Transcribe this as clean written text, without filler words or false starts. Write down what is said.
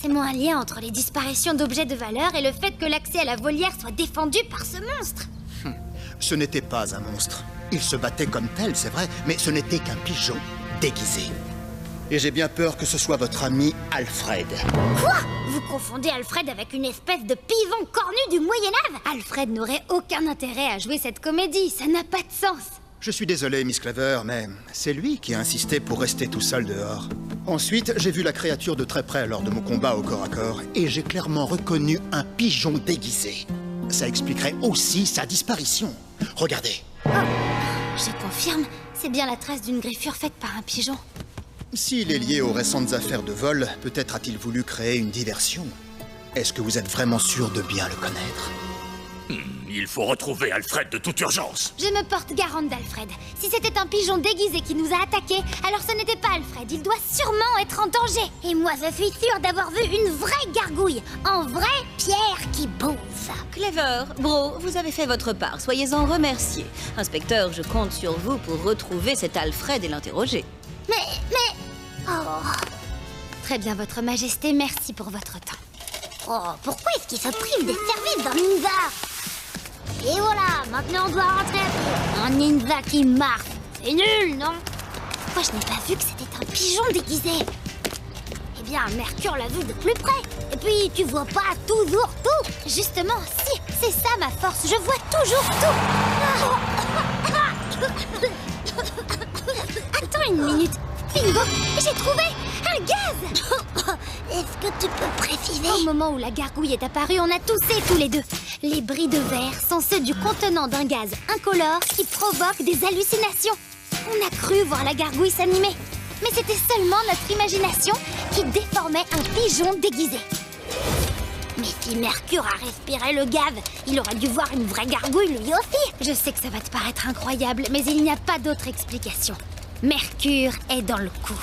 Forcément un lien entre les disparitions d'objets de valeur et le fait que l'accès à la volière soit défendu par ce monstre. Ce n'était pas un monstre. Il se battait comme tel, c'est vrai, mais ce n'était qu'un pigeon déguisé. Et j'ai bien peur que ce soit votre ami Alfred. Quoi? Vous confondez Alfred avec une espèce de pivon cornu du Moyen-Âge? Alfred n'aurait aucun intérêt à jouer cette comédie, ça n'a pas de sens. Je suis désolé, Miss Clever, mais c'est lui qui a insisté pour rester tout seul dehors. Ensuite, j'ai vu la créature de très près lors de mon combat au corps à corps, et j'ai clairement reconnu un pigeon déguisé. Ça expliquerait aussi sa disparition. Regardez. Oh, je confirme, c'est bien la trace d'une griffure faite par un pigeon. S'il est lié aux récentes affaires de vol, peut-être a-t-il voulu créer une diversion. Est-ce que vous êtes vraiment sûr de bien le connaître? Il faut retrouver Alfred de toute urgence. Je me porte garante d'Alfred. Si c'était un pigeon déguisé qui nous a attaqués, alors ce n'était pas Alfred. Il doit sûrement être en danger. Et moi, je suis sûre d'avoir vu une vraie gargouille. En vraie pierre qui bouffe. Clever, Bro, vous avez fait votre part. Soyez-en remerciés. Inspecteur, je compte sur vous pour retrouver cet Alfred et l'interroger. Mais... Oh. Très bien, Votre Majesté, merci pour votre temps. Oh, pourquoi est-ce qu'il se prive des services d'un ninja? Et voilà, maintenant on doit rentrer à pied. Un ninja qui marche, c'est nul, non? Pourquoi je n'ai pas vu que c'était un pigeon déguisé? Eh bien, Mercure l'a vu de plus près. Et puis, tu vois pas toujours tout. Justement, si, c'est ça ma force, je vois toujours tout. Attends une minute. Bingo, j'ai trouvé un gaz. Est-ce que tu peux préciser? Au moment où la gargouille est apparue, on a toussé tous les deux. Les bris de verre sont ceux du contenant d'un gaz incolore qui provoque des hallucinations. On a cru voir la gargouille s'animer. Mais c'était seulement notre imagination qui déformait un pigeon déguisé. Mais si Mercure a respiré le gaz, il aurait dû voir une vraie gargouille lui aussi. Je sais que ça va te paraître incroyable, mais il n'y a pas d'autre explication. Mercure est dans le coup.